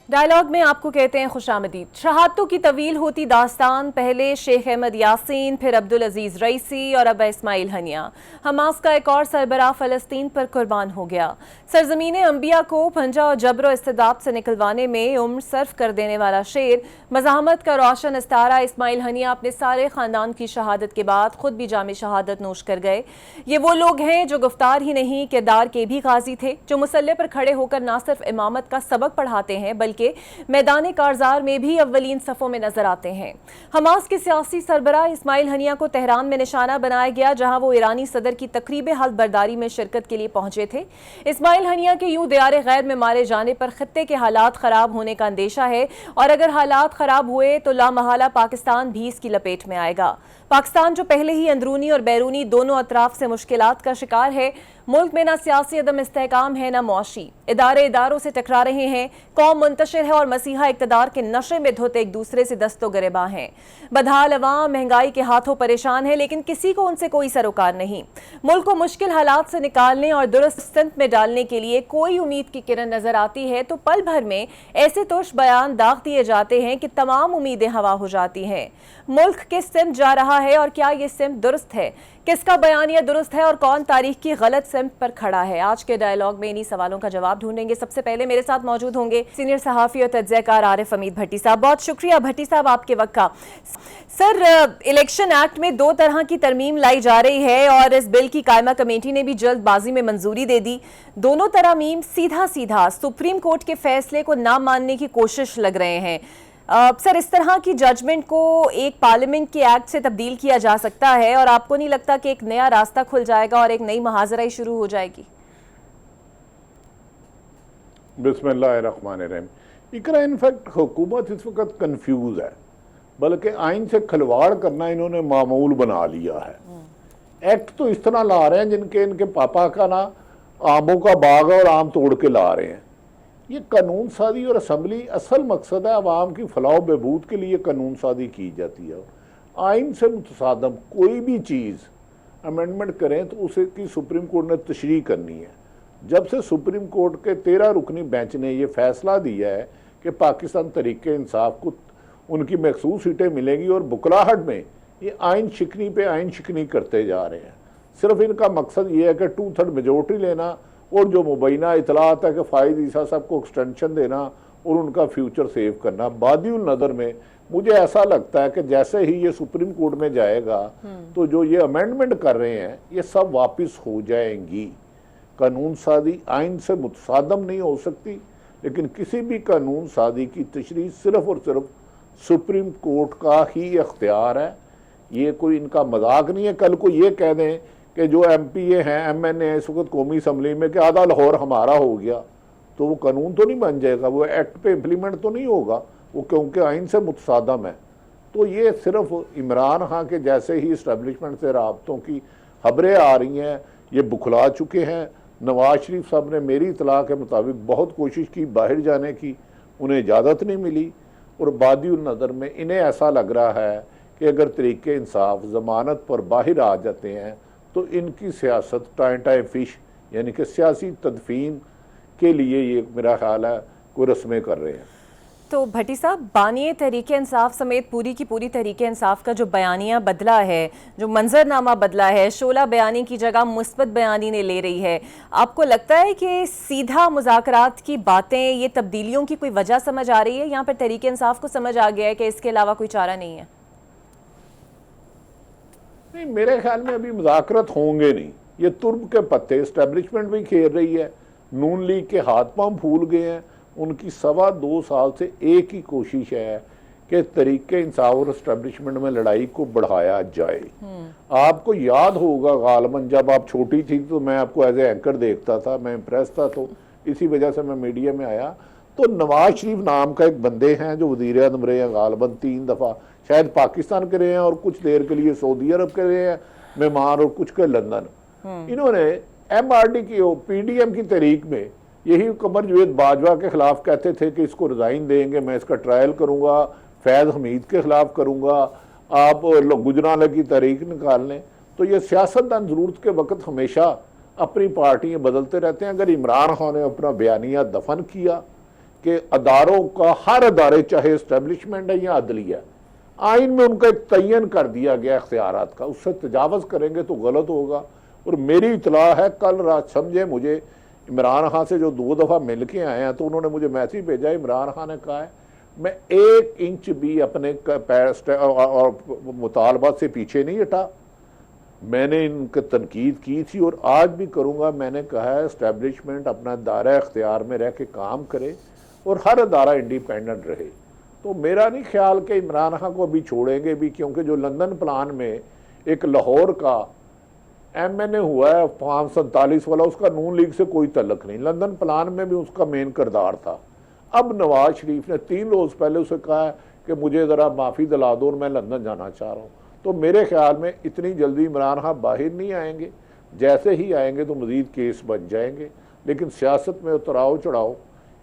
Dialogue में आपको कहते हैं खुशामदीद। शहादतों की तवील होती दास्तान, पहले शेख अहमद यासीन, फिर अब्दुल अजीज रईसी और अब इस्माइल हनिया। हमास का एक और सरबराह फलस्तीन पर कुर्बान हो गया। सरजमीन अंबिया को पंजा और जबर इस्तिदाद से निकलवाने में उम्र सर्फ कर देने वाला शेर, मज़ाहमत का रोशन इस्तारा इस्माइल हनिया अपने सारे ख़ानदान की शहादत के बाद खुद भी जामे शहादत नोश कर गए। ये वो लोग हैं जो गुफ्तार ही नहीं किरदार के भी गाजी थे, जो मुसल्ले पर खड़े होकर ना सिर्फ इमामत का सबक पढ़ाते हैं बल्कि मैदान कारजार में भी अव्वलीन सफ़ों में नजर आते हैं। हमास के सियासी सरबराह इस्माइल हनिया को तेहरान में निशाना बनाया गया, जहां वो ईरानी सदर की तकरीब हल्फ बर्दारी में शिरकत के लिए पहुंचे थे। इस्माइल हनिया के यूं दियारे गैर में मारे जाने पर खत्ते के हालात खराब होने का अंदेशा है, और अगर हालात खराब हुए तो लामहला पाकिस्तान भी इसकी लपेट में आएगा। पाकिस्तान जो पहले ही अंदरूनी और बैरूनी दोनों अतराफ से मुश्किलात का शिकार है, मुल्क में ना सियासी अदम इस्तेहकाम है ना मुआशी, इदारे इदारों से टकरा रहे हैं, कौम मुंतशिर है और मसीहा इक़्तिदार के नशे में धुत एक दूसरे से दस्तो गिरेबां हैं। बदहाल अवाम महंगाई के हाथों परेशान है, लेकिन किसी को उनसे कोई सरोकार नहीं। मुल्क को मुश्किल हालात से निकालने और दुरुस्त सिमत में डालने के लिए कोई उम्मीद की किरण नजर आती है तो पल भर में ऐसे तुश बयान दाग दिए जाते हैं कि तमाम उम्मीदें हवा हो जाती हैं। मुल्क किस सिमत जा रहा है और क्या ये सिमत दुरुस्त है? किसका बयानिया दुरुस्त है और कौन तारीख की गलत सिमत पर खड़ा है? आज के डायलॉग में इन्हीं सवालों का जवाब ढूंढेंगे। सबसे पहले मेरे साथ मौजूद होंगे सीनियर सहाफ़ी और तज्ज़ियाकार आरिफ हमीद भट्टी साहब। बहुत शुक्रिया भट्टी साहब आपके वक्त का। सर, इलेक्शन एक्ट में दो तरह की तरमीम लाई जा रही है और इस बिल की कायमा कमेटी ने भी जल्दबाजी में मंजूरी दे दी। दोनों तरमीम सीधा सीधा सुप्रीम कोर्ट के फैसले को ना मानने की कोशिश लग रहे हैं। सर, इस तरह की जजमेंट को एक पार्लियामेंट के एक्ट से तब्दील किया जा सकता है और आपको नहीं लगता कि एक नया रास्ता खुल जाएगा और एक नई मुहाजराई शुरू हो जाएगी? बिस्मिल्लाहिर्रहमानिर्रहीम। इकरा इनफैक्ट हुकूमत इस वक्त कंफ्यूज है, बल्कि आइन से खिलवाड़ करना इन्होंने मामूल बना लिया है। एक्ट तो इस तरह ला रहे हैं जिनके इनके पापा का ना आमों का बाग और आम तोड़ के ला रहे हैं। ये कानून साजी और असम्बली असल मकसद है आवाम की फलाह बहबूद के लिए कानून साजी की जाती है। आइन से मुतसादम कोई भी चीज़ अमेंडमेंट करें तो उसे की सुप्रीम कोर्ट ने तशरीह करनी है। जब से सुप्रीम कोर्ट के 13 रुकनी बेंच ने यह फैसला दिया है कि पाकिस्तान तहरीक इंसाफ को उनकी मखसूस सीटें मिलेंगी और बुकलाहट में ये आइन शिकनी पे आइन शिकनी करते जा रहे हैं। सिर्फ इनका मकसद ये है कि 2/3 मेजोरिटी लेना और जो मुबैना इतलात है कि फ़ाइज़ ईसा साहब को एक्सटेंशन देना और उनका फ्यूचर सेव करना। बादिउल नज़र में मुझे ऐसा लगता है कि जैसे ही ये सुप्रीम कोर्ट में जाएगा तो जो ये अमेंडमेंट कर रहे हैं ये सब वापस हो जाएंगी। कानून साजी आइन से मुतसादम नहीं हो सकती, लेकिन किसी भी कानून साजी की तशरीह सिर्फ और सिर्फ सुप्रीम कोर्ट का ही इख्तियार है। ये कोई इनका मजाक नहीं है। कल को ये कह दें कि जो MPA हैं MNA इस वक्त कौमी असम्बली में कि आधा लाहौर हमारा हो गया, तो वो कानून तो नहीं बन जाएगा, वो एक्ट पे इम्प्लीमेंट तो नहीं होगा, वो क्योंकि आइन से मुतसादम है। तो ये सिर्फ इमरान खान के जैसे ही इस्टेब्लिशमेंट से राबतों की खबरें आ रही हैं, ये बुखला चुके हैं। नवाज शरीफ साहब ने मेरी इतला के मुताबिक बहुत कोशिश की बाहर जाने की, उन्हें इजाज़त नहीं मिली। और बादिउल नज़र में इन्हें ऐसा लग रहा है कि अगर तरीके इंसाफ ज़मानत पर बाहर आ जाते हैं तो इनकी सियासत टाइम फिश यानी कि सियासी तदफीन के लिए ये मेरा ख्याल है कोई रस्में कर रहे हैं। तो भट्टी साहब, बानिए तहरीके इंसाफ समेत पूरी की पूरी तहरीके इंसाफ का जो बयानिया बदला है, जो मंजरनामा बदला है, शोला बयानी की जगह मुस्बत बयानी ने ले रही है, आपको लगता है कि सीधा मुज़ाकरात की बातें ये तब्दीलियों की कोई वजह समझ आ रही है? यहाँ पर तहरीके इंसाफ को समझ आ गया है कि इसके अलावा कोई चारा नहीं है? नहीं, मेरे ख्याल में अभी मुज़ाकरत होंगे नहीं। ये तुर्ब के पत्ते इस्टेब्लिशमेंट भी खेल रही है, नून लीग के हाथ पांव फूल गए हैं। उनकी 2.25 साल से एक ही कोशिश है कि तरीके इंसाफ और इस्टेब्लिशमेंट में लड़ाई को बढ़ाया जाए। आपको याद होगा गालबन जब आप छोटी थी तो मैं आपको एज ए एंकर देखता था, मैं इम्प्रेस था, तो इसी वजह से मैं मीडिया में आया। तो नवाज शरीफ नाम का एक बंदे हैं जो वज़ीर आज़म रहे हैं, गालबन 3 दफ़ा शायद पाकिस्तान के रहे हैं और कुछ देर के लिए सऊदी अरब के रहे हैं मेहमान और कुछ के लंदन। इन्होंने MRD की PDM की तहरीक में यही कमर जवेद बाजवा के खिलाफ कहते थे कि इसको रिजाइन देंगे, मैं इसका ट्रायल करूंगा, फैज़ हमीद के खिलाफ करूंगा, आप गुजरान की तहरीक निकाल लें। तो ये सियासतदान ज़रूरत के वक्त हमेशा अपनी पार्टियां बदलते रहते हैं। अगर इमरान खान ने अपना बयानिया दफन किया कि अदारों का हर अदारे चाहे इस्टेब्लिशमेंट है या अदलिया, आइन में उनका एक तयन कर दिया गया इख्तियारात का, उससे तजावज़ करेंगे तो गलत होगा। और मेरी इतला है, कल रात समझे मुझे इमरान खान से जो 2 दफ़ा मिल के आए हैं तो उन्होंने मुझे मैसेज भेजा, इमरान खान ने कहा है मैं 1 इंच भी अपने और मुतालबा से पीछे नहीं हटा। मैंने इनकी तनकीद की थी और आज भी करूँगा। मैंने कहा है इस्टेब्लिशमेंट अपना दायरा इख्तियार में रह के काम करे और हर अदारा इंडिपेंडेंट रहे। तो मेरा नहीं ख्याल कि इमरान खान को अभी छोड़ेंगे भी, क्योंकि जो लंदन प्लान में एक लाहौर का MNA हुआ है फार्म 47 वाला, उसका नून लीग से कोई तल्लक नहीं, लंदन प्लान में भी उसका मेन किरदार था। अब नवाज शरीफ ने 3 रोज़ पहले उसे कहा है कि मुझे ज़रा माफ़ी दिला दो और मैं लंदन जाना चाह रहा हूँ। तो मेरे ख्याल में इतनी जल्दी इमरान खान बाहर नहीं आएंगे, जैसे ही आएंगे तो मज़ीद केस बन जाएंगे। लेकिन सियासत में उतराव चढ़ाओ,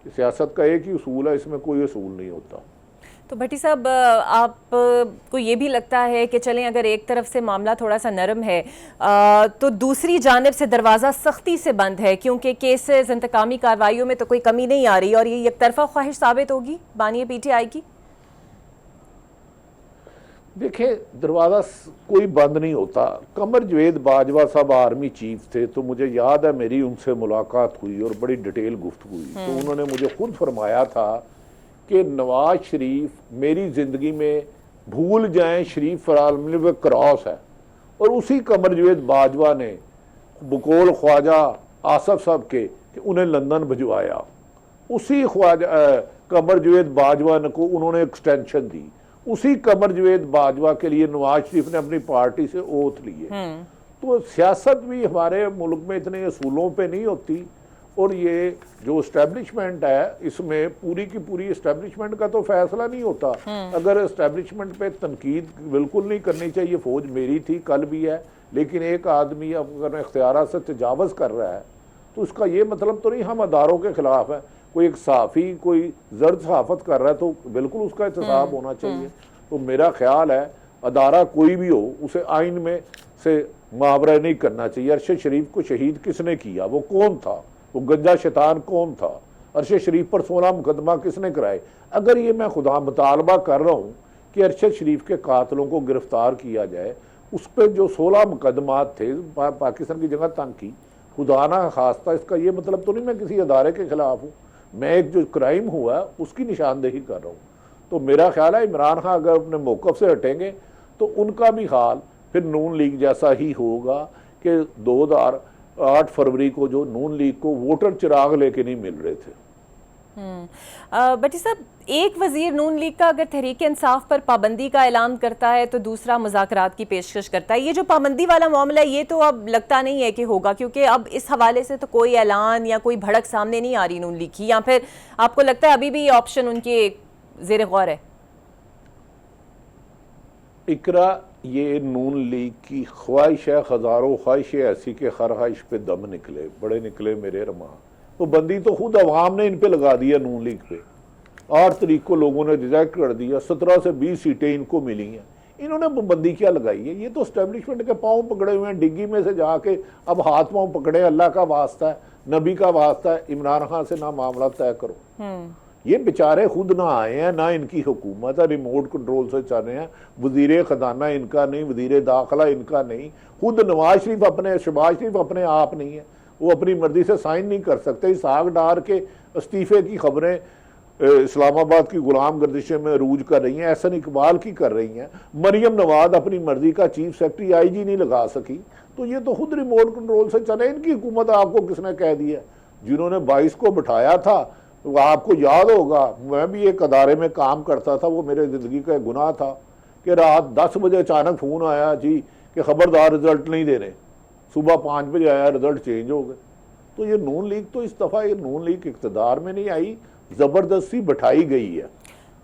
सियासत का एक ही उसूल है, इसमें कोई उसूल नहीं होता। तो भट्टी साहब, आपको ये भी लगता है कि चलें अगर एक तरफ से मामला थोड़ा सा नरम है तो दूसरी जानिब से दरवाज़ा सख्ती से बंद है, क्योंकि केसेस इंतकामी कार्रवाइयों में तो कोई कमी नहीं आ रही और ये एक तरफा ख्वाहिश साबित होगी बानी PTI की? देखिए, दरवाज़ा कोई बंद नहीं होता। कमर जवेद बाजवा साहब आर्मी चीफ थे, तो मुझे याद है मेरी उनसे मुलाकात हुई और बड़ी डिटेल गुफ्तगू हुई। तो उन्होंने मुझे खुद फरमाया था कि नवाज शरीफ मेरी ज़िंदगी में भूल जाएं शरीफ फरालमी व क्रॉस है। और उसी कमर जवेद बाजवा ने बकौल ख्वाजा आसफ साहब के कि उन्हें लंदन भिजवाया। उसी ख्वाजा कमर जवेद बाजवा को उन्होंने एक्सटेंशन दी। उसी कमर जवेद बाजवा के लिए नवाज शरीफ ने अपनी पार्टी से ओथ लिए। तो सियासत भी हमारे मुल्क में इतने असूलों पे नहीं होती। और ये जो इस्टेब्लिशमेंट है, इसमें पूरी की पूरी इस्टेब्लिशमेंट का तो फैसला नहीं होता। अगर इस्टेब्लिशमेंट पे तनकीद बिल्कुल नहीं करनी चाहिए, फौज मेरी थी, कल भी है, लेकिन एक आदमी अगर इख्तियार से तजावज़ कर रहा है तो उसका ये मतलब तो नहीं हम अदारों के खिलाफ है। कोई एक सहाफ़ी कोई जर्द सहाफ़त कर रहा है तो बिल्कुल उसका एहतसाब होना चाहिए। तो मेरा ख्याल है अदारा कोई भी हो उसे आइन में से मुआवरा नहीं करना चाहिए। अरशद शरीफ को शहीद किसने किया, वो कौन था, वो गंजा शैतान कौन था, अरशद शरीफ पर 16 मुकदमा किसने कराए। अगर ये मैं खुदा मुतालबा कर रहा हूँ कि अरशद शरीफ के कातलों को गिरफ्तार किया जाए, उस पर जो 16 मुकदमात थे पाकिस्तान की जगह तंग की, खुदा ना खास्ता, इसका ये मतलब तो नहीं मैं किसी अदारे के खिलाफ हूँ। मैं एक जो क्राइम हुआ उसकी निशानदेही कर रहा हूँ। तो मेरा ख्याल है इमरान खान अगर अपने मौक़िफ़ से हटेंगे तो उनका भी हाल फिर नून लीग जैसा ही होगा कि 2008 फरवरी को जो नून लीग को वोटर चिराग लेके नहीं मिल रहे थे। भट्टी साहब, एक वजीर नून लीग का अगर तहरीक इंसाफ पर पाबंदी का ऐलान करता है तो दूसरा मुज़ाकरात की पेशकश करता है। ये जो पाबंदी वाला मामला है ये तो अब लगता नहीं है कि होगा, क्योंकि अब इस हवाले से तो कोई ऐलान या कोई भड़क सामने नहीं आ रही नून लीग की, या फिर आपको लगता है अभी भी ये ऑप्शन उनके ज़ेर गौर है? इकरा, ये नून लीग की ख्वाहिश है, हज़ारों ख्वाहिशें ऐसी के हर ख्वाहिश पे दम निकले, बड़े निकले मेरे रमा। तो बंदी तो खुद अवाम ने इन पे लगा दिया नून लीग पे। 8 तारीख को लोगों ने रिजेक्ट कर दिया, 17 से 20 सीटें इनको मिली हैं। इन्होंने बंदी क्या लगाई है? ये तो एस्टेब्लिशमेंट के पाँव पकड़े हुए हैं, डिग्गी में से जाके अब हाथ पाँव पकड़े। अल्लाह का वास्ता है, नबी का वास्ता है, इमरान खान से ना मामला तय करो। ये बेचारे खुद ना आए हैं, ना इनकी हुकूमत है, रिमोट कंट्रोल से चल रहे हैं। वजीर खजाना इनका नहीं, वजीर दाखिला इनका नहीं, खुद नवाज शरीफ अपने, शहबाज शरीफ अपने आप नहीं है, वो अपनी मर्जी से साइन नहीं कर सकते। इसाक डार के इस्तीफे की खबरें इस्लामाबाद की गुलाम गर्दिशें में अरूज कर रही हैं, एहसन इकबाल की कर रही हैं। मरियम नवाज अपनी मर्जी का चीफ सेक्रेटरी IG नहीं लगा सकी। तो ये तो खुद रिमोट कंट्रोल से चले। इनकी हुकूमत आपको किसने कह दिया? जिन्होंने 22 को बिठाया था, तो आपको याद होगा मैं भी एक अदारे में काम करता था, वो मेरे ज़िंदगी का गुनाह था कि रात 10 बजे अचानक फ़ोन आया जी कि ख़बरदार रिजल्ट नहीं दे रहे, सुबह 5 बजे आया रिजल्ट चेंज हो गए। तो ये नून लीग तो इस दफ़ा ये नून लीग इक़्तिदार में नहीं आई, ज़बरदस्ती बिठाई गई है।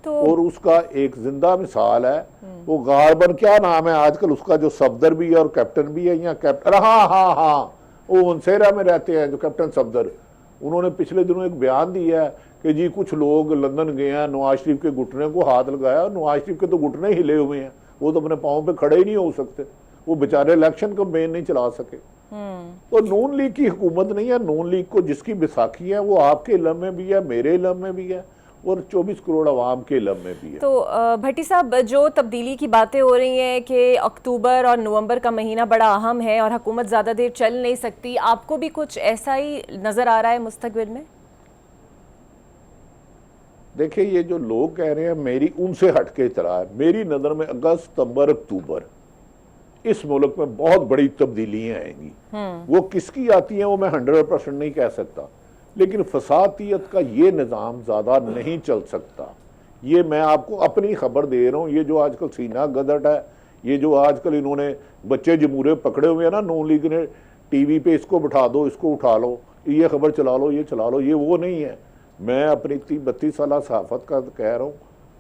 तो और उसका एक जिंदा मिसाल है वो गारबन, क्या नाम है आजकल उसका, जो सफदर भी है और कैप्टन भी है, या कैप्टन, हाँ वो उनसेरा में रहते हैं जो कैप्टन सफदर, उन्होंने पिछले दिनों एक बयान दिया है कि जी कुछ लोग लंदन गए हैं, नवाज शरीफ के घुटने को हाथ लगाया, और नवाज शरीफ के तो घुटने हिले हुए हैं, वो तो अपने पाँव पे खड़े ही नहीं हो सकते, वो बेचारे इलेक्शन कैंपेन नहीं चला सके। तो नून लीग की हुकूमत नहीं है। नून लीग को जिसकी बैसाखी है वो आपके इलम में भी है, मेरे इलम में भी है। और 24 करोड़ आवाम के इलम में भी है। तो भट्टी साहब, जो तब्दीली की बातें हो रही हैं कि अक्टूबर और नवंबर का महीना बड़ा अहम है और हुकूमत ज़्यादा देर चल नहीं सकती, आपको भी कुछ ऐसा ही नज़र आ रहा है मुस्तकबिल में? देखिए, ये जो लोग कह रहे हैं मेरी उनसे हटके इतरा है, मेरी नज़र में अगस्त सितंबर अक्टूबर इस मुल्क में बहुत बड़ी तब्दीलियां आएंगी। वो किसकी आती हैं वो मैं 100% नहीं कह सकता, लेकिन फसादियत का ये निज़ाम ज़्यादा नहीं चल सकता। ये मैं आपको अपनी खबर दे रहा हूँ। ये जो आजकल सीना गदट है, ये जो आजकल इन्होंने बच्चे जमूरे पकड़े हुए हैं ना, नून लीग ने टीवी पे इसको बिठा दो, इसको उठा लो, ये खबर चला लो, ये चला लो, ये वो नहीं है। मैं अपनी 32 साल सहाफत का कह रहा हूँ,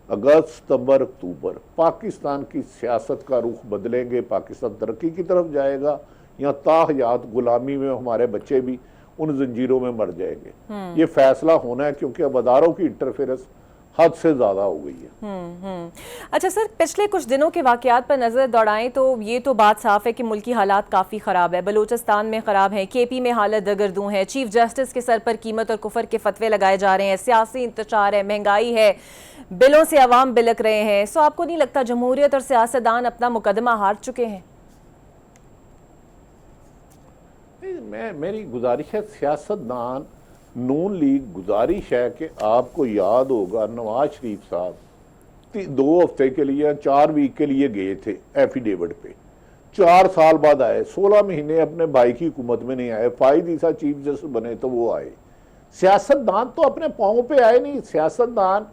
अगस्त सितंबर अक्टूबर पाकिस्तान की सियासत का रुख बदलेंगे। पाकिस्तान तरक्की की तरफ जाएगा या ताहयात गुलामी में हमारे बच्चे भी उन जंजीरों में मर जाएंगे। ये फैसला होना है, क्योंकि अब अदारों की इंटरफेरेंस हद से ज़्यादा हो गई है। अच्छा सर, पिछले कुछ दिनों के वाक़यात पर नज़र दौड़ाएं तो ये तो बात साफ है कि मुल्की हालात काफ़ी ख़राब है। बलूचिस्तान में ख़राब है, KP में हालत दगरदूं है, चीफ जस्टिस के सर पर कीमत और कुफर के फतवे लगाए जा रहे हैं, सियासी इंतशार है, महंगाई है, बिलों से अवाम बिलक रहे हैं। सो आपको नहीं लगता जमहूरियत और सियासतदान अपना मुकदमा हार चुके हैं? मेरी गुजारिश है, सियासतदान, नून लीग, गुजारिश है कि आपको याद होगा नवाज शरीफ साहब 2 हफ्ते के लिए 4 वीक के लिए गए थे एफिडेविट पे, 4 साल बाद आए, 16 महीने अपने भाई की हुकूमत में नहीं आए। फाइद ईसा चीफ जस्टिस बने तो वो आए। सियासतदान तो अपने पाँव पे आए नहीं। सियासतदान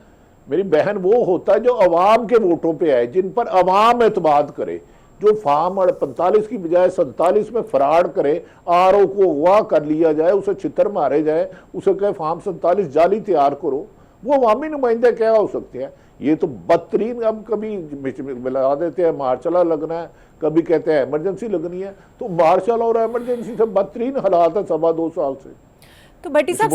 मेरी बहन वो होता है जो अवाम के वोटों पे आए, जिन पर अवाम एतमाद करे, जो फार्म 45 की बजाय 47 में फराड करे, RO को अगवा कर लिया जाए, उसे छितर मारे जाए, उसे कहे फार्म 47 जाली तैयार करो, वो अवामी नुमाइंदे क्या हो सकते हैं? ये तो बदतरीन। अब कभी मिला देते हैं मार्शल लगना है, कभी कहते हैं इमरजेंसी लगनी है, तो मार्शल और इमरजेंसी से बदतरीन हालात है 2.25 साल से। तो भट्टी साहब,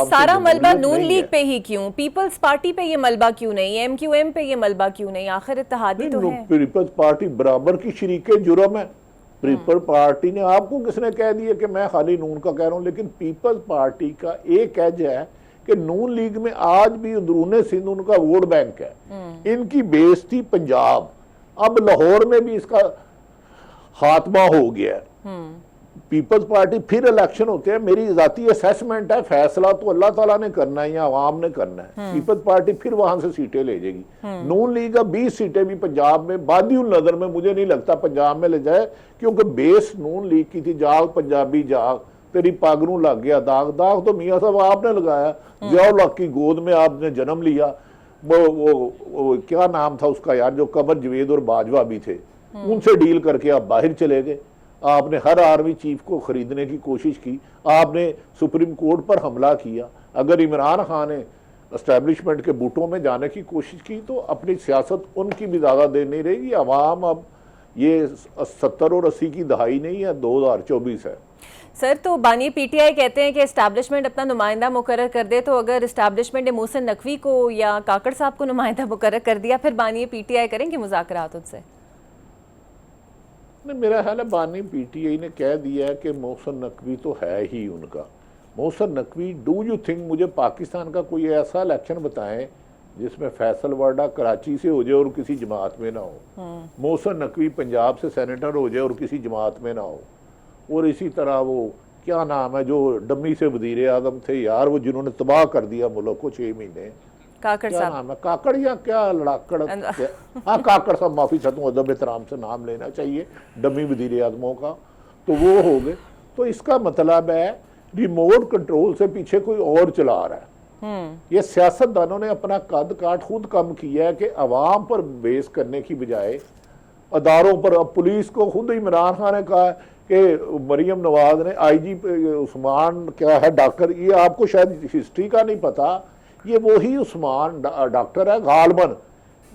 सारा मलबा नून लीग पे ही क्यों? पीपल्स पार्टी पे ये मलबा क्यों नहीं? MQM पे ये मलबा क्यों नहीं? आखिर इत्तेहादी तो है। पीपल्स पार्टी बराबर की शरीके जुर्म है। पीपल्स पार्टी ने, आपको किसने कह दिया कि मैं खाली नून का कह रहा हूं? लेकिन पीपल्स पार्टी का एक एज है कि नून लीग में आज भी अंदरूने सिंध उनका वोट बैंक है। इनकी बेस थी पंजाब, अब लाहौर में भी इसका खात्मा हो गया है। पीपल्स पार्टी फिर इलेक्शन होते हैं, मेरी जाती असेसमेंट है, फैसला तो अल्लाह ताला ने करना है या अवाम ने करना है। पीपल्स पार्टी फिर वहां से सीटें ले जाएगी। नून लीग का 20 सीटें भी पंजाब में बादी नजर में मुझे नहीं लगता पंजाब में ले जाए, क्योंकि बेस नून लीग की थी, जाग पंजाबी जाग, तेरी पागरू लग गया दाग। दाग तो मियाँ साहब आपने लगाया, जियाउल हक की गोद में आपने जन्म लिया। वो क्या नाम था उसका यार, जो कमर जवेद और बाजवा भी थे, उनसे डील करके आप बाहर चले गए। आपने हर आर्मी चीफ को खरीदने की कोशिश की, आपने सुप्रीम कोर्ट पर हमला किया। अगर इमरान खान ने एस्टैब्लिशमेंट के बूटों में जाने की कोशिश की तो अपनी सियासत उनकी भी ज़्यादा देर नहीं रहेगी। अवाम अब ये 70 और 80 की दहाई नहीं है, 2024 है। सर, तो बानी PTI कहते हैं कि एस्टैब्लिशमेंट अपना नुमाइंदा मुकर्रर कर दे, तो अगर एस्टैब्लिशमेंट ने मोहसिन नकवी को या काकड़ साहब को नुमाइंदा मुकर्रर कर दिया, फिर बानी PTI करेंगे मुज़ाकरात उनसे? मेरा ख्याल है बानी PTI ने कह दिया है कि मोहसिन नकवी तो है ही उनका। Mohsin Naqvi, do you think मुझे पाकिस्तान का कोई ऐसा इलेक्शन बताएं जिसमें फैसल वाडा कराची से हो जाए और किसी जमात में ना हो, मोहसिन नकवी पंजाब से सेनेटर हो जाए और किसी जमात में ना हो, और इसी तरह वो क्या नाम है जो डम्मी से वजीर आजम थे यार, वो जिन्होंने तबाह कर दिया मुल्क को 6 महीने, काकड़ क्या साहब, नाम है, काकड़ या क्या लड़ाकड़, हाँ काकड़ साहब, माफी चाहता हूँ, अदब एहतराम से नाम लेना चाहिए डमी वजीर आजमों का, तो वो हो गए। तो इसका मतलब है रिमोट कंट्रोल से पीछे कोई और चला रहा है। ये सियासतदानों ने अपना कद काट खुद कम किया है कि अवाम पर बेस करने की बजाय अदारों पर। अब पुलिस को खुद इमरान खान ने कहा कि मरियम नवाज ने IG उस्मान क्या है डॉक्टर, ये आपको शायद हिस्ट्री का नहीं पता, ये वही उस्मान डॉक्टर है गालबन,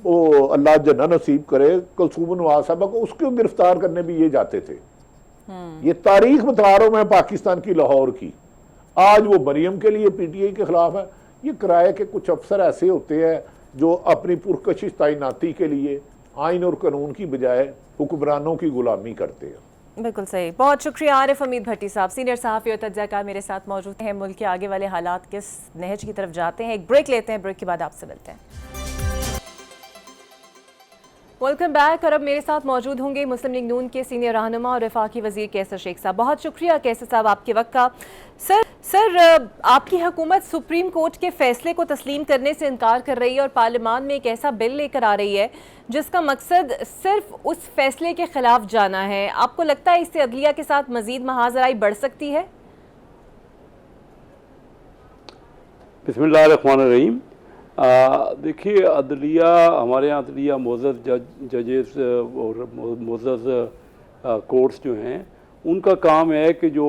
वो अल्लाह जन्नत नसीब करे, कुलसूम नवाज साहब को उसको गिरफ्तार करने भी ये जाते थे। ये तारीख बता रहा हूं मैं पाकिस्तान की, लाहौर की। आज वो मरियम के लिए PTI के खिलाफ है। ये किराए के कुछ अफसर ऐसे होते हैं जो अपनी पुरकशिश तैनाती के लिए आइन और कानून की बजाय हुक्मरानों की गुलामी करते हैं। बिल्कुल सही। बहुत शुक्रिया आरिफ हमीद भट्टी साहब, सीनियर सहाफ़ी और तज्ज़ियाकार मेरे साथ मौजूद हैं। मुल्क के आगे वाले हालात किस नहज की तरफ जाते हैं, एक ब्रेक लेते हैं, ब्रेक के बाद आपसे मिलते हैं। Welcome back. और अब मेरे साथ मौजूद होंगे मुस्लिम लीग नून के सीनियर रहनुमा और वफाकी वजीर कैसर शेख साहब। बहुत शुक्रिया कैसर साहब आपके वक्त का। सर आपकी हुकूमत सुप्रीम कोर्ट के फैसले को तस्लीम करने से इनकार कर रही है और पार्लियामान में एक ऐसा बिल लेकर आ रही है जिसका मकसद सिर्फ उस फैसले के खिलाफ जाना है। आपको लगता है इससे अदलिया के साथ मजीद महाजराई बढ़ सकती है? बिस्मिल्लाहिर्रहमानिर्रहीम। देखिए, अदलिया, हमारे यहाँ अदलिया मोअज़्ज़ज़ जजेस और मोअज़्ज़ज़ कोर्ट्स जो हैं, उनका काम है कि जो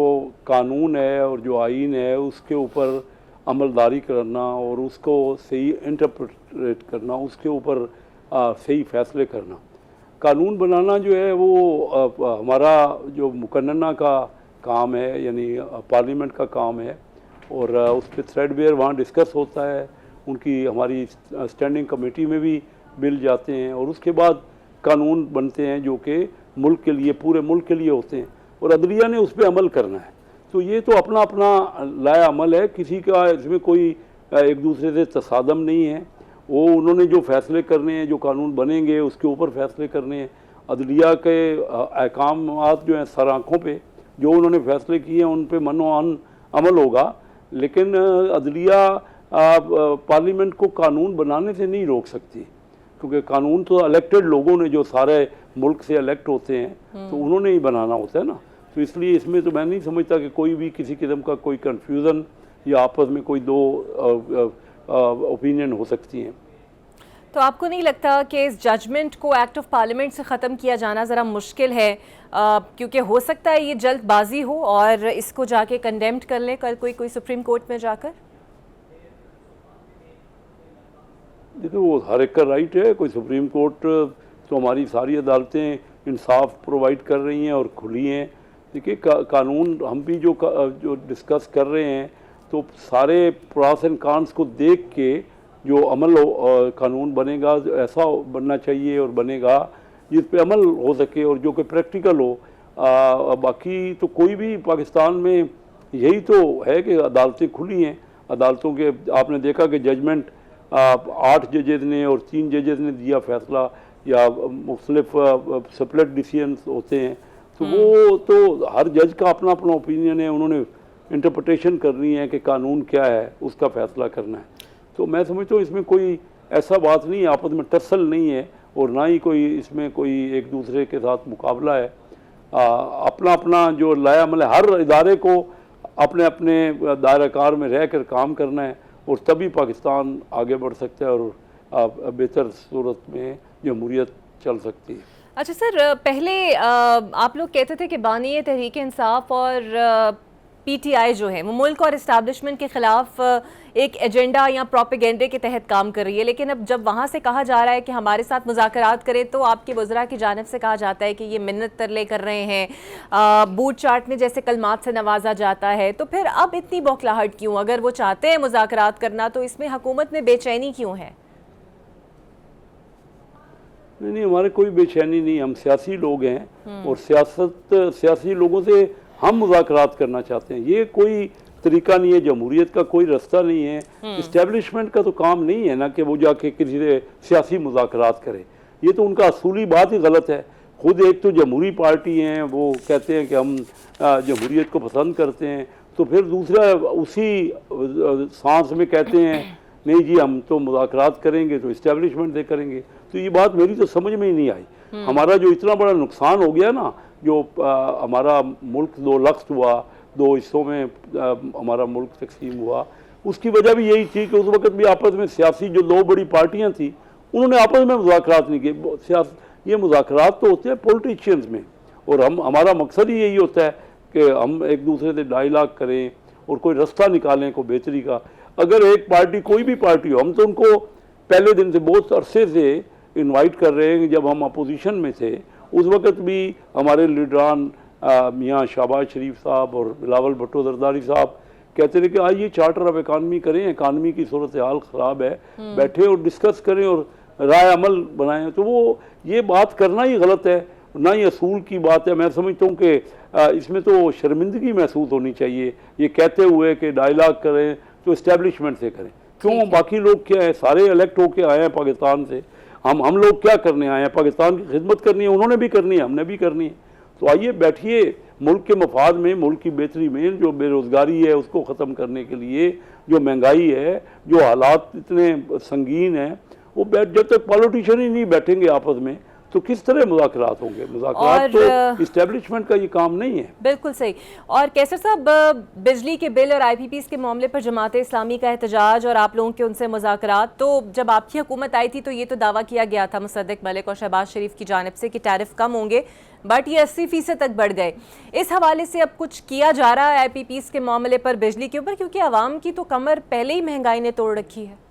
कानून है और जो आइन है उसके ऊपर अमलदारी करना और उसको सही इंटरप्रेट करना, उसके ऊपर सही फ़ैसले करना। कानून बनाना जो है वो हमारा जो मुकन्नना का काम है, यानी पार्लियामेंट का काम है, और उस पर थ्रेडबेयर वहाँ डिस्कस होता है। उनकी हमारी स्टैंडिंग कमेटी में भी बिल जाते हैं और उसके बाद कानून बनते हैं जो कि मुल्क के लिए, पूरे मुल्क के लिए होते हैं, और अदलिया ने उस पर अमल करना है। तो ये तो अपना अपना लाया अमल है, किसी का इसमें कोई एक दूसरे से तसादम नहीं है। वो उन्होंने जो फ़ैसले करने हैं, जो कानून बनेंगे उसके ऊपर फ़ैसले करने हैं। अदलिया के अहकामात जो हैं सर आँखों पे, जो उन्होंने फ़ैसले किए हैं उन पे मनोअन अमल होगा। लेकिन अदलिया पार्लियामेंट को कानून बनाने से नहीं रोक सकती, क्योंकि कानून तो इलेक्टेड लोगों ने, जो सारे मुल्क से इलेक्ट होते हैं, तो उन्होंने ही बनाना होता है ना। तो इसलिए इसमें तो मैं नहीं समझता कि कोई भी किसी किस्म का कोई कन्फ्यूज़न या आपस में कोई दो ओपिनियन हो सकती हैं। तो आपको नहीं लगता कि इस जजमेंट को एक्ट ऑफ पार्लियामेंट से ख़त्म किया जाना ज़रा मुश्किल है, क्योंकि हो सकता है ये जल्दबाजी हो और इसको जाके कंडेम्ड कर ले कल कोई सुप्रीम कोर्ट में जाकर? देखो, वो हर एक का राइट है। कोई सुप्रीम कोर्ट, तो हमारी सारी अदालतें इंसाफ प्रोवाइड कर रही हैं और खुली हैं। देखिए, कानून हम भी जो डिस्कस कर रहे हैं, तो सारे प्रोस एंड कॉन्स को देख के जो अमल कानून बनेगा, ऐसा बनना चाहिए और बनेगा जिस पे अमल हो सके और जो कि प्रैक्टिकल हो। बाकी तो कोई भी पाकिस्तान में यही तो है कि अदालतें खुली हैं। अदालतों के आपने देखा कि जजमेंट 8 जजेस ने और 3 जजेस ने दिया फैसला, या मुख्तलिफ सेपरेट डिसीजन होते हैं। तो वो तो हर जज का अपना अपना ओपिनियन है, उन्होंने इंटरप्रिटेशन करनी है कि कानून क्या है, उसका फैसला करना है। तो मैं समझता हूँ इसमें कोई ऐसा बात नहीं है, आपस में टसल नहीं है, और ना ही कोई इसमें कोई एक दूसरे के साथ मुकाबला है। अपना अपना जो लाया अमल है, हर इदारे को अपने अपने दायरा कार में रह कर काम करना है, और तभी पाकिस्तान आगे बढ़ सकता है और बेहतर सूरत में जमहूरियत चल सकती है। अच्छा सर, पहले आप लोग कहते थे कि बानी तहरीक इंसाफ और पीटीआई जो है वो मुल्क और इस्टेब्लिशमेंट के ख़िलाफ़ एक एजेंडा या प्रोपेगेंडे के तहत काम कर रही है, लेकिन अब जब वहाँ से कहा जा रहा है कि हमारे साथ मुज़ाकरात करें, तो आपके वज़रा की जानिब से कहा जाता है कि ये मिन्नत तरले कर रहे हैं, बूट चाटने जैसे कलमात से नवाजा जाता है। तो फिर अब इतनी बौखलाहट क्यों? अगर वो चाहते हैं मुज़ाकरात करना, तो इसमें हुकूमत में बेचैनी क्यों है? नहीं, हमारे कोई बेचैनी नहीं। हम सियासी लोग हैं और सियासी लोगों से हम मुज़ाकरात करना चाहते हैं। ये कोई तरीका नहीं है, जमहूरियत का कोई रास्ता नहीं है। इस्टेब्लिशमेंट का तो काम नहीं है ना कि वो जाके किसी से सियासी मुज़ाकरात करे। ये तो उनका असूली बात ही गलत है। खुद एक तो जमहूरी पार्टी हैं, वो कहते हैं कि हम जमहूरियत को पसंद करते हैं, तो फिर दूसरा उसी सांस में कहते हैं नहीं जी हम तो मुज़ाकरात करेंगे तो इस्टेब्लिशमेंट से करेंगे। तो ये बात मेरी तो समझ में ही नहीं आई। हमारा जो इतना बड़ा नुकसान हो गया ना, जो हमारा मुल्क 2 लख्त हुआ, 2 हिस्सों में हमारा मुल्क तकसीम हुआ, उसकी वजह भी यही थी कि उस वक्त भी आपस में सियासी जो 2 बड़ी पार्टियां थी, उन्होंने आपस में मुज़ाकरात नहीं किए। ये मुज़ाकरात तो होते हैं पॉलिटिशियंस में, और हमारा मकसद ही यही होता है कि हम एक दूसरे से डायलॉग करें और कोई रास्ता निकालें को बेहतरी का। अगर एक पार्टी, कोई भी पार्टी हो, हम तो उनको पहले दिन से, बहुत अरसे से इनवाइट कर रहे हैं। जब हम अपोजिशन में थे उस वक्त भी हमारे लीडरान मियाँ शहबाज शरीफ साहब और बिलावल भुट्टो जरदारी साहब कहते थे कि आइए चार्टर ऑफ इकानमी करें, इकानमी की सूरत हाल ख़राब है, बैठे और डिस्कस करें और राय अमल बनाएं। तो वो ये बात करना ही गलत है। ना ही असूल की बात है। मैं समझता हूँ कि इसमें तो शर्मिंदगी महसूस होनी चाहिए ये कहते हुए कि डायलॉग करें तो इस्टेब्लिशमेंट से करें। क्यों, बाकी लोग क्या है, सारे इलेक्ट होके आए हैं पाकिस्तान से, हम लोग क्या करने आए हैं? पाकिस्तान की खिदमत करनी है, उन्होंने भी करनी है, हमने भी करनी है। तो आइए बैठिए, मुल्क के मफाद में, मुल्क की बेहतरी में, जो बेरोज़गारी है उसको ख़त्म करने के लिए, जो महंगाई है, जो हालात इतने संगीन हैं, वो जब तक पॉलिटिशियन ही नहीं बैठेंगे आपस में तो किस तरह मुज़ाकरात होंगे? मुज़ाकरात तो इस्टेब्लिशमेंट का ये काम नहीं है। बिल्कुल सही। और कैसर साहब, बिजली के बिल और IPPs के मामले पर जमात इस्लामी का एहतजाज और आप लोगों के उनसे मुज़ाकरात, तो जब आपकी हुकूमत आई थी तो ये तो दावा किया गया था मुसद्दिक मलिक और शहबाज शरीफ की जानिब से कि टैरिफ कम होंगे, बट ये 80% तक बढ़ गए। इस हवाले से अब कुछ किया जा रहा है IPPs के मामले पर, बिजली के ऊपर, क्योंकि आवाम की तो कमर पहले ही महंगाई ने तोड़ रखी है?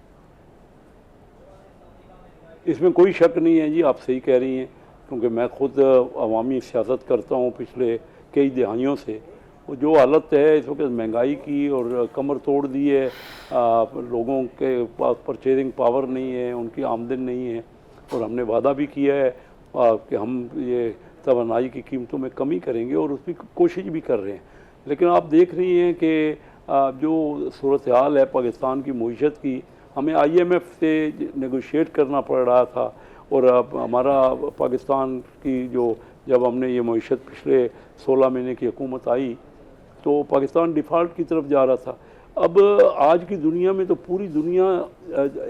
इसमें कोई शक नहीं है जी, आप सही कह रही हैं, क्योंकि मैं खुद अवामी सियासत करता हूँ पिछले कई दहाइयों से। वो जो हालत है इस वक्त महंगाई की और कमर तोड़ दी है, लोगों के पास परचेजिंग पावर नहीं है, उनकी आमदन नहीं है, और हमने वादा भी किया है कि हम ये तवानाई की कीमतों में कमी करेंगे और उसकी कोशिश भी कर रहे हैं। लेकिन आप देख रही हैं कि जो सूरत हाल है पाकिस्तान की मईशत की, हमें IMF से नेगोशिएट करना पड़ रहा था, और अब हमारा पाकिस्तान की जो जब हमने ये मईशत पिछले 16 महीने की हुकूमत आई तो पाकिस्तान डिफ़ॉल्ट की तरफ जा रहा था। अब आज की दुनिया में तो पूरी दुनिया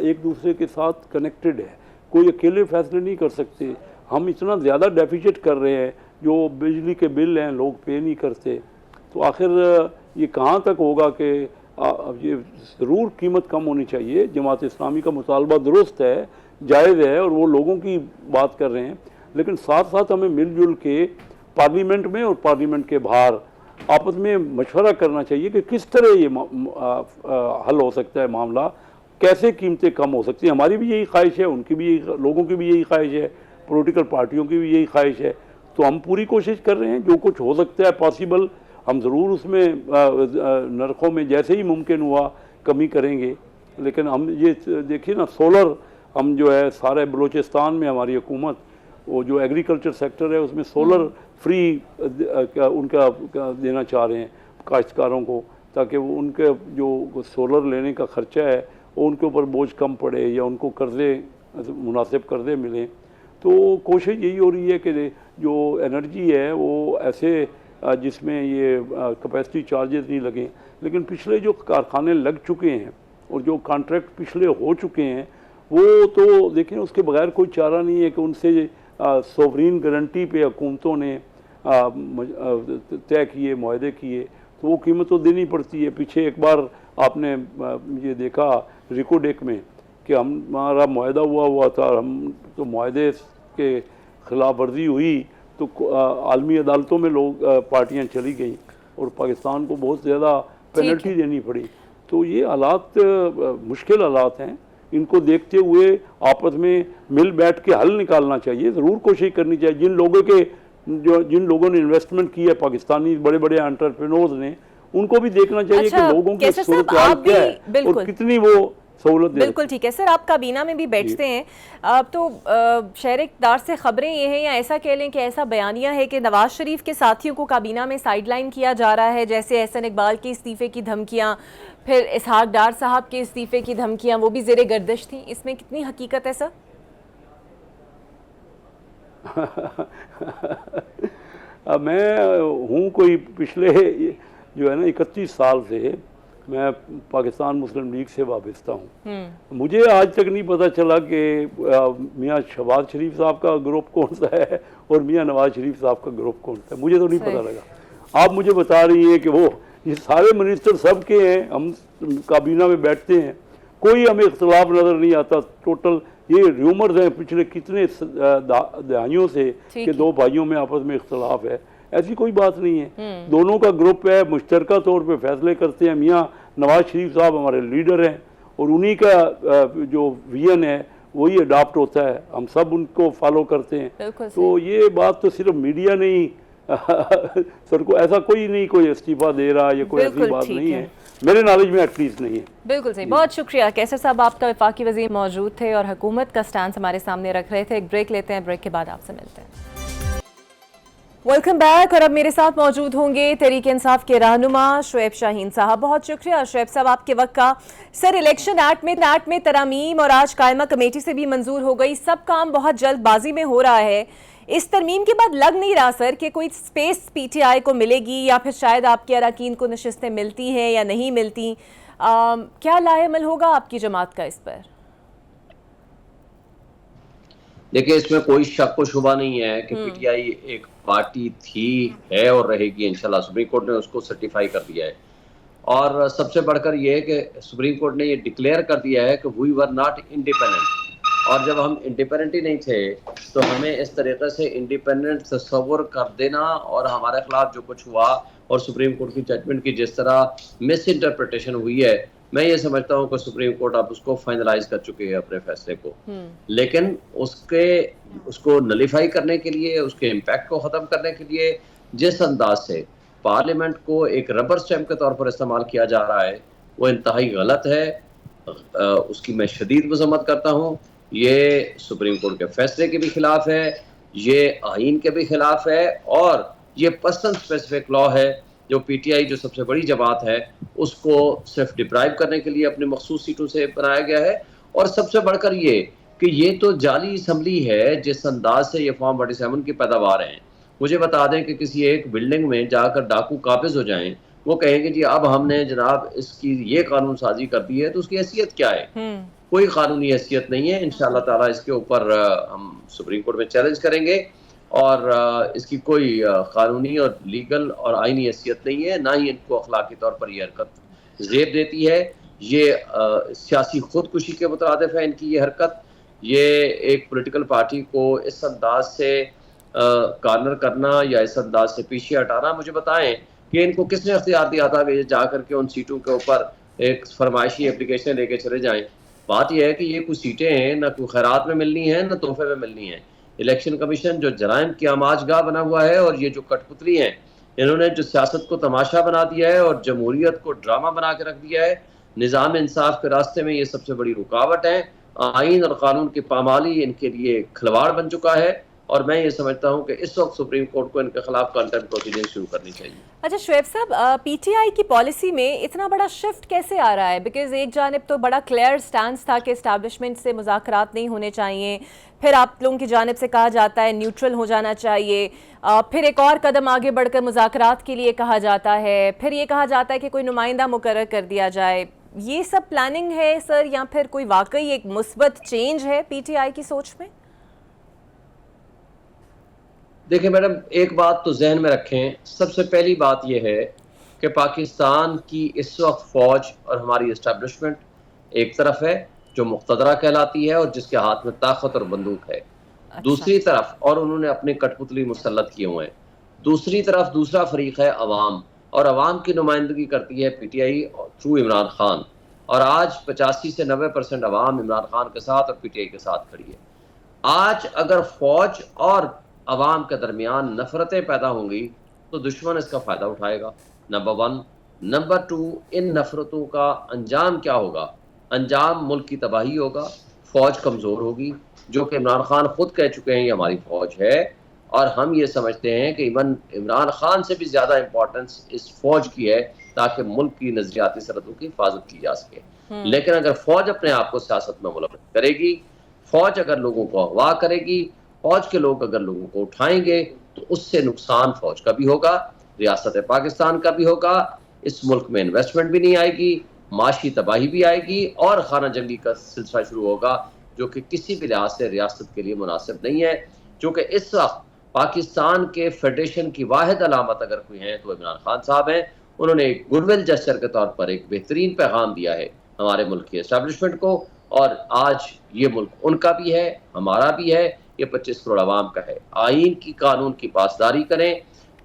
एक दूसरे के साथ कनेक्टेड है, कोई अकेले फैसले नहीं कर सकते। हम इतना ज़्यादा डेफिसिट कर रहे हैं, जो बिजली के बिल हैं लोग पे नहीं करते, तो आखिर ये कहाँ तक होगा कि अब ये ज़रूर कीमत कम होनी चाहिए। जमात इस्लामी का मुतालबा दुरुस्त है, जायज़ है, और वो लोगों की बात कर रहे हैं, लेकिन साथ साथ हमें मिलजुल के पार्लियामेंट में और पार्लियामेंट के बाहर आपस में मशवरा करना चाहिए कि किस तरह ये हल हो सकता है मामला, कैसे कीमतें कम हो सकती हैं। हमारी भी यही ख्वाहिश है, उनकी भी यही, लोगों की भी यही ख्वाहिश है, पॉलिटिकल पार्टियों की भी यही ख्वाहिश है। तो हम पूरी कोशिश कर रहे हैं, जो कुछ हो सकता है पॉसिबल, हम ज़रूर उसमें नरखों में जैसे ही मुमकिन हुआ कमी करेंगे। लेकिन हम ये देखिए ना, सोलर हम जो है सारे बलूचिस्तान में हमारी हुकूमत, वो जो एग्रीकल्चर सेक्टर है उसमें सोलर फ्री उनका देना चाह रहे हैं काश्तकारों को, ताकि वो उनके जो सोलर लेने का ख़र्चा है वो उनके ऊपर बोझ कम पड़े या उनको कर्ज़े, मुनासिब कर्ज़े मिलें। तो कोशिश यही हो रही है कि जो एनर्जी है वो ऐसे जिसमें ये कैपेसिटी चार्जेस नहीं लगें। लेकिन पिछले जो कारखाने लग चुके हैं और जो कॉन्ट्रैक्ट पिछले हो चुके हैं, वो तो देखिए उसके बगैर कोई चारा नहीं है कि उनसे सोवरीन गारंटी पे हुकूमतों ने तय किए, मुआहदे किए, तो वो कीमत तो देनी पड़ती है। पीछे एक बार आपने ये देखा रिकोडेक में कि हमारा मुआहदा हुआ था, हम तो मुआहदे के ख़िलाफ़ वर्जी हुई तो आलमी अदालतों में लोग पार्टियां चली गई और पाकिस्तान को बहुत ज़्यादा पेनल्टी देनी पड़ी। तो ये हालात मुश्किल हालात हैं, इनको देखते हुए आपस में मिल बैठ के हल निकालना चाहिए, ज़रूर कोशिश करनी चाहिए। जिन लोगों ने इन्वेस्टमेंट की है पाकिस्तानी बड़े बड़े एंटरप्रेन्योर्स ने, उनको भी देखना चाहिए कि लोगों की सूरत हाल क्या है और कितनी वो सहूलत दे। बिल्कुल ठीक है सर, आप काबीना में भी बैठते हैं, अब तो शहर इक़्तिदार से ख़बरें ये हैं, या ऐसा कह लें कि ऐसा बयानिया है कि नवाज शरीफ के साथियों को काबीना में साइडलाइन किया जा रहा है, जैसे एहसन इकबाल के इस्तीफ़े की धमकियां, फिर इसहाक डार साहब के इस्तीफ़े की धमकियां, वो भी ज़ेरे गर्दिश थी। इसमें कितनी हकीकत है सर? मैं हूँ कोई पिछले जो है ना 31 साल से मैं पाकिस्तान मुस्लिम लीग से वाबस्ता हूँ। मुझे आज तक नहीं पता चला कि मियाँ शहबाज शरीफ साहब का ग्रुप कौन सा है और मियाँ नवाज शरीफ साहब का ग्रुप कौन सा है, मुझे तो नहीं पता लगा। आप मुझे बता रही हैं कि वो ये सारे मिनिस्टर सब के हैं, हम काबीना में बैठते हैं, कोई हमें इख्तलाफ नज़र नहीं आता। टोटल ये र्यूमर्स हैं पिछले कितने दहाइयों से कि दो भाइयों में आपस में इख्तलाफ है, ऐसी कोई बात नहीं है। दोनों का ग्रुप है, मुश्तरका तौर पे फैसले करते हैं। मियाँ नवाज शरीफ साहब हमारे लीडर हैं और उन्हीं का जो विजन है वही अडॉप्ट होता है, हम सब उनको फॉलो करते हैं। तो ये बात तो सिर्फ मीडिया नहीं सर को ऐसा कोई नहीं, कोई इस्तीफा दे रहा है, ये कोई ऐसी बात नहीं है, मेरे नॉलेज में एटलीस्ट नहीं है। बिल्कुल सही, बहुत शुक्रिया कैसर साहब, आपका वफाकी वज़ीर मौजूद थे और हुकूमत का स्टैंड हमारे सामने रख रहे थे। एक ब्रेक लेते हैं, ब्रेक के बाद आपसे मिलते हैं। Welcome back. और अब मेरे साथ मौजूद होंगे तहरीक इंसाफ के रहनुमा शुएब शाहीन साहब। बहुत शुक्रिया शुएब साहब आपके वक्त का। सर, इलेक्शन एक्ट में तरमीम और आज कायमा कमेटी से भी मंजूर हो गई, सब काम बहुत जल्दबाजी में हो रहा है। इस तरमीम के बाद लग नहीं रहा सर कि कोई स्पेस पीटीआई को मिलेगी, या फिर शायद आपके अरकान को नशिस्तें मिलती हैं या नहीं मिलती। क्या लाएमल होगा आपकी जमात का इस पर? देखिए, इसमें कोई शक व शुबा नहीं है कि पीटीआई एक पार्टी थी, है और रहेगी इंशाल्लाह। सुप्रीम कोर्ट ने उसको सर्टिफाई कर दिया है और सबसे बढ़कर ये है कि सुप्रीम कोर्ट ने ये डिक्लेयर कर दिया है कि वी वर नॉट इंडिपेंडेंट। और जब हम इंडिपेंडेंट ही नहीं थे तो हमें इस तरीके से इंडिपेंडेंट तस्वर कर देना और हमारे खिलाफ जो कुछ हुआ और सुप्रीम कोर्ट की जजमेंट की जिस तरह मिस इंटरप्रिटेशन हुई है, मैं ये समझता हूँ कि सुप्रीम कोर्ट अब उसको फाइनलाइज कर चुके हैं अपने फैसले को। लेकिन उसको नलीफाई करने के लिए, उसके इम्पैक्ट को ख़त्म करने के लिए जिस अंदाज से पार्लियामेंट को एक रबर स्टैम्प के तौर पर इस्तेमाल किया जा रहा है वो इंतहाई गलत है। उसकी मैं शदीद मजम्मत करता हूँ। ये सुप्रीम कोर्ट के फैसले के भी खिलाफ है, ये आइन के भी खिलाफ है और ये पर्सन स्पेसिफिक लॉ है जो पीटीआई जो सबसे बड़ी जमात है उसको सिर्फ डिप्राइव करने के लिए अपनी मखसूस सीटों से बनाया गया है। और सबसे बढ़कर ये कि ये तो जाली असम्बली है जिस अंदाज से ये फॉर्म 47 की पैदावार है। मुझे बता दें कि किसी एक बिल्डिंग में जाकर डाकू काबिज हो जाएं, वो कहेंगे जी अब हमने जनाब इसकी ये कानून साजी कर दी है, तो उसकी हैसियत क्या है? कोई कानूनी हैसियत नहीं है। इंशाल्लाह ताला इसके ऊपर हम सुप्रीम कोर्ट में चैलेंज करेंगे और इसकी कोई कानूनी और लीगल और आईनी हैसियत नहीं है, ना ही इनको अखलाकी तौर पर यह हरकत जेब देती है। ये सियासी खुदकुशी के मुतरादिफ है इनकी ये हरकत। ये एक पॉलिटिकल पार्टी को इस अंदाज से कार्नर करना या इस अंदाज से पीछे हटाना, मुझे बताएं कि इनको किसने अख्तियार दिया था कि जा करके उन सीटों के ऊपर एक फरमाइशी एप्लीकेशन लेके चले जाएं। बात यह है कि ये कुछ सीटें हैं ना कोई खैरात में मिलनी है ना तोहफे में मिलनी है। इलेक्शन कमीशन जो जराइम की आमाजगाह बना हुआ है और ये जो कठपुतली हैं, इन्होंने जो सियासत को तमाशा बना दिया है और जमहूरियत को ड्रामा बना के रख दिया है। निज़ाम इंसाफ के रास्ते में ये सबसे बड़ी रुकावट है। आइन और कानून की पामाली इनके लिए खिलवाड़ बन चुका है और मैं ये समझता हूँ कि इस वक्त सुप्रीम कोर्ट को इनके खिलाफ कंटेम्प्ट प्रोसीडिंग शुरू करनी चाहिए। अच्छा शुएब साहब, पीटीआई की पॉलिसी में इतना बड़ा शिफ्ट कैसे आ रहा है? बिकॉज एक जानिब तो बड़ा क्लियर स्टैंड था कि एस्टैब्लिशमेंट से मुज़ाकरात नहीं होने चाहिए, फिर आप लोगों की जानिब से कहा जाता है न्यूट्रल हो जाना चाहिए, फिर एक और कदम आगे बढ़कर मुज़ाकरात के लिए कहा जाता है, फिर ये कहा जाता है कि कोई नुमाइंदा मुकर्रर कर दिया जाए। ये सब प्लानिंग है सर या फिर कोई वाकई एक मुस्बत चेंज है पीटीआई की सोच में? देखिए मैडम, एक बात तो जहन में रखें। सबसे पहली बात यह है कि पाकिस्तान की इस वक्त फौज और हमारी एस्टैब्लिशमेंट एक तरफ है जो मुख्तदरा कहलाती है और जिसके हाथ में ताकत और बंदूक है। अच्छा। दूसरी तरफ, और उन्होंने अपने कठपुतली मुसल्लत किए हुए हैं, दूसरी तरफ दूसरा फरीक है अवाम, और अवाम की नुमाइंदगी करती है पीटीआई थ्रू इमरान खान। और आज 85 से 90% अवाम इमरान खान के साथ और पीटीआई के साथ खड़ी है। आज अगर फौज और अवाम के दरमियान नफरतें पैदा होंगी तो दुश्मन इसका फ़ायदा उठाएगा, नंबर 1। नंबर 2, इन नफरतों का अंजाम क्या होगा? अंजाम मुल्क की तबाही होगा, फ़ौज कमज़ोर होगी, जो कि इमरान खान खुद कह चुके हैं ये हमारी फ़ौज है। और हम ये समझते हैं कि इमरान खान से भी ज़्यादा इम्पोर्टेंस इस फ़ौज की है ताकि मुल्क की नज़रियाती सरहदों की हिफाजत की जा सके। लेकिन अगर फ़ौज अपने आप को सियासत में मुलव्वस करेगी, फ़ौज अगर लोगों को अगवा करेगी, फौज के लोग अगर लोगों को उठाएंगे तो उससे नुकसान फौज का भी होगा, रियासत पाकिस्तान का भी होगा, इस मुल्क में इन्वेस्टमेंट भी नहीं आएगी, माशी तबाही भी आएगी और खाना जंगी का सिलसिला शुरू होगा जो कि किसी भी लिहाज से रियासत के लिए मुनासिब नहीं है। क्योंकि इस वक्त पाकिस्तान के फेडरेशन की वाहिद अलामत अगर कोई है तो इमरान खान साहब हैं। उन्होंने एक गुडविल जेस्चर के तौर पर एक बेहतरीन पैगाम दिया है हमारे मुल्क की एस्टैब्लिशमेंट को, और आज ये मुल्क उनका भी है, हमारा भी है, ये 25 करोड़ आवाम का है। आइन की कानून की पासदारी करें,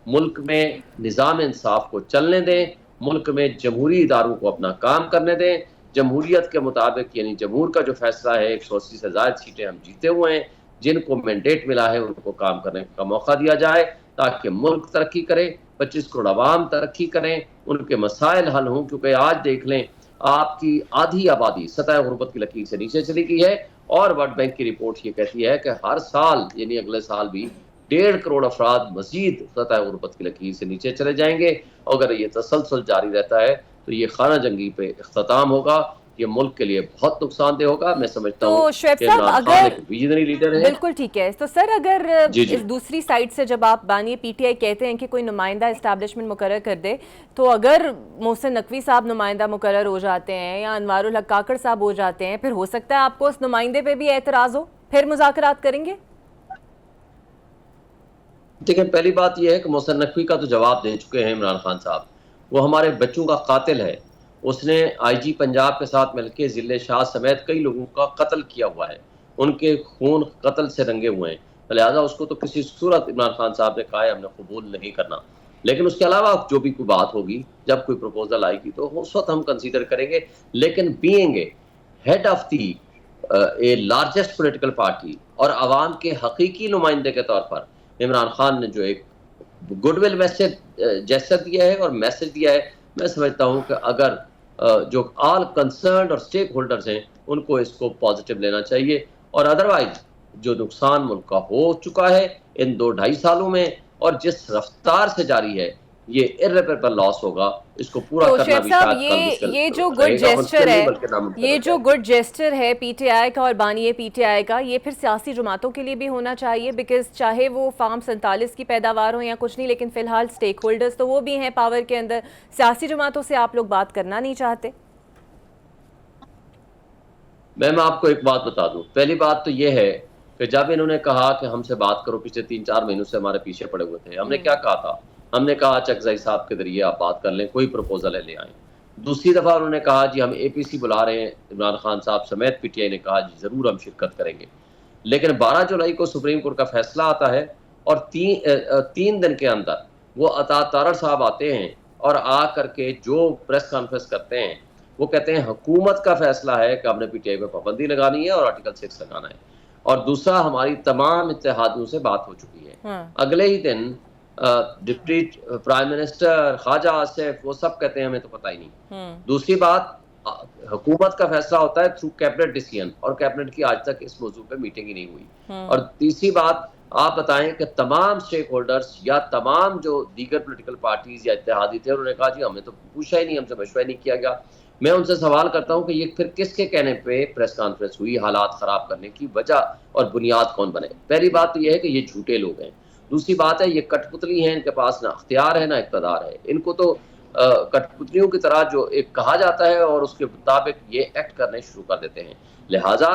मुल्क में निज़ाम इंसाफ को चलने दें, मुल्क में जमहूरी इदारों को अपना काम करने दें, जमहूरियत के मुताबिक, यानी जमहूर का जो फैसला है 180 से ज़ायद सीटें हम जीते हुए हैं, जिनको मैंडेट मिला है उनको काम करने का मौका दिया जाए ताकि मुल्क तरक्की करे, 25 करोड़ आवाम तरक्की करें, उनके मसाइल हल हों। क्योंकि आज देख लें, आपकी आधी आबादी सतह गुर्बत की लकीर से नीचे चली गई है और वर्ल्ड बैंक की रिपोर्ट ये कहती है कि हर साल यानी अगले साल भी 1.5 करोड़ अफराद मजीद सतह गुर्बत की लकीर से नीचे चले जाएंगे। अगर ये तसलसल जारी रहता है तो ये खाना जंगी पे इख्तिताम होगा। ये मुल्क के लिए बहुत नुकसानदेह होगा। मैं समझता हूँ तो शुएब कि साहब, इमरान खान एक विजनरी लीडर है। बिल्कुल ठीक है। तो सर, अगर जी जी। इस दूसरी साइड से जब आप बानी पीटीआई कहते हैं कि कोई नुमाइंदा इस्टेब्लिशमेंट मुकर्रर कर दे, तो अगर मोहसिन नकवी साहब नुमाइंदा मुकर्रर हो जाते हैं या अनवारुल हक काकड़ साहब हो जाते हैं, फिर हो सकता है आपको उस नुमाइंदे पे भी एतराज हो, फिर मुज़ाकरात करेंगे? देखिए, पहली बात यह है कि मोहसिन नकवी का तो जवाब दे चुके हैं इमरान खान साहब। वो हमारे बच्चों का कातिल है। उसने आईजी पंजाब के साथ मिलकर जिले शाह समेत कई लोगों का कत्ल किया हुआ है। उनके खून कत्ल से रंगे हुए हैं। लिहाजा उसको तो किसी सूरत इमरान खान साहब ने कहा है हमने कबूल नहीं करना। लेकिन उसके अलावा जो भी कोई बात होगी, जब कोई प्रपोजल आएगी तो उस वक्त हम कंसीडर करेंगे। लेकिन being a head of the A largest political party और आवाम के हकीकी नुमाइंदे के तौर पर इमरान खान ने जो एक गुडविल मैसेज जेस्चर दिया है और मैसेज दिया है, मैं समझता हूं कि अगर जो ऑल कंसर्न्ड और स्टेक होल्डर्स हैं उनको इसको पॉजिटिव लेना चाहिए। और अदरवाइज जो नुकसान मुल्क का हो चुका है इन 2-2.5 सालों में और जिस रफ्तार से जारी है, ये इर्रेपरेबल लॉस होगा। इसको पूरा तो करना शेख भी साहब, शायद कल मुश्किल ये जो गुड रहेगा, जेस्चर है, बल्कि नामुमकिन ये हो जो जाएगा। गुड जेस्चर है पीटीआई का और बानी पीटीआई का, ये फिर सियासी जमातों के लिए भी होना चाहिए, बिकॉज चाहे वो फार्म 47 की पैदावार हो या कुछ नहीं, लेकिन फिलहाल स्टेक होल्डर्स तो वो भी हैं पावर के अंदर। सियासी जमातों से आप लोग बात करना नहीं चाहते? मैं आपको एक बात बता दूं। पहली बात तो ये है कि जब इन्होंने कहा कि हमसे बात करो, पिछले 3-4 महीनों से हमारे पीछे पड़े हुए थे, हमने क्या कहा था? हमने कहा चकज़ई साहब के जरिए आप बात कर लें, कोई प्रपोजल है ले आएं। दूसरी दफ़ा उन्होंने कहा जी हम एपीसी बुला रहे हैं, इमरान खान साहब समेत पीटीआई ने कहा जी ज़रूर हम शिरकत करेंगे। लेकिन 12 जुलाई को सुप्रीम कोर्ट का फैसला आता है और 3 दिन के अंदर वो अता तारड़ साहब आते हैं और आ करके जो प्रेस कॉन्फ्रेंस करते हैं, वो कहते हैं हुकूमत का फैसला है कि हमने पीटीआई पर पाबंदी लगानी है और आर्टिकल 6 लगाना है। और दूसरा, हमारी तमाम इत्तेहादियों से बात हो चुकी है। अगले ही दिन deputy prime minister Khawaja Asif वो सब कहते हैं हमें तो पता ही नहीं। दूसरी बात, हुकूमत का फैसला होता है थ्रू कैबिनेट डिसीजन और कैबिनेट की आज तक इस मौजू पे मीटिंग ही नहीं हुई। और तीसरी बात, आप बताएं कि तमाम स्टेक होल्डर्स या तमाम जो दीगर पॉलिटिकल पार्टीज या इत्तेहादी थे, उन्होंने कहा जी हमें तो पूछा ही नहीं, हमसे मशवरा नहीं किया गया। मैं उनसे सवाल करता हूं कि ये फिर किसके कहने पे प्रेस कॉन्फ्रेंस हुई? हालात खराब करने की वजह और बुनियाद कौन बने? पहली बात तो यह है कि ये झूठे लोग हैं। दूसरी बात है ये कठपुतली हैं, इनके पास ना अख्तियार है ना इक़्तिदार है। इनको तो कठपुतलियों की तरह जो एक कहा जाता है और उसके मुताबिक ये एक्ट करने शुरू कर देते हैं। लिहाजा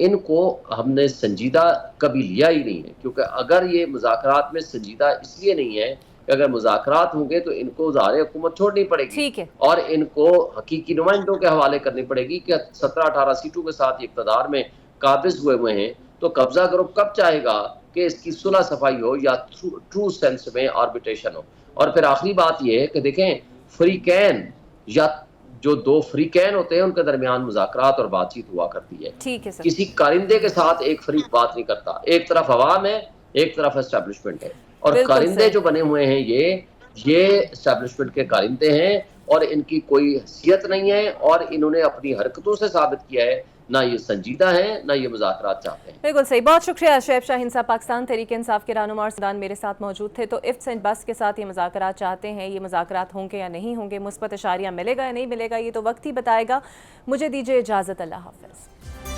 इनको हमने संजीदा कभी लिया ही नहीं है, क्योंकि अगर ये मुज़ाकरात में संजीदा इसलिए नहीं है कि अगर मुज़ाकरात होंगे तो इनको ज़ाहिर हुकूमत छोड़नी पड़ेगी। ठीक है। और इनको हकीकी नुमाइंदों के हवाले करनी पड़ेगी कि 17-18 सीटों के साथ इक़्तिदार में काबिज हुए हैं, तो कब्जा ग्रुप कब चाहेगा कि इसकी सुलह सफाई हो या ट्रू सेंस में आर्बिट्रेशन हो। और फिर आखिरी बात यह है कि देखें, फ्रीकैन या जो 2 फ्रीकैन होते हैं उनके दरमियान मुज़ाकरात और बातचीत हुआ करती है। ठीक है सर। किसी कारिंदे के साथ एक फ्रीक बात नहीं करता। एक तरफ अवाम है, एक तरफ एस्टेब्लिशमेंट है। और कारिंदे जो बने हुए हैं ये एस्टेब्लिशमेंट के कारिंदे हैं और इनकी कोई हैसियत नहीं है और इन्होंने अपनी हरकतों से साबित किया है ना ये संजीदा है ना ये मुज़ाकरात चाहते हैं। बिल्कुल सही, बहुत शुक्रिया शुएब शाहीन साहब। पाकिस्तान तहरीक इंसाफ के रहनुमा सुदान मेरे साथ मौजूद थे। तो इफ्त सेंट बस के साथ ये मुज़ाकरात चाहते हैं, ये मुज़ाकरात होंगे या नहीं होंगे, मुस्बत इशारिया मिलेगा या नहीं मिलेगा, ये तो वक्त ही बताएगा। मुझे दीजिए इजाज़त, अल्लाह हाफ़िज़।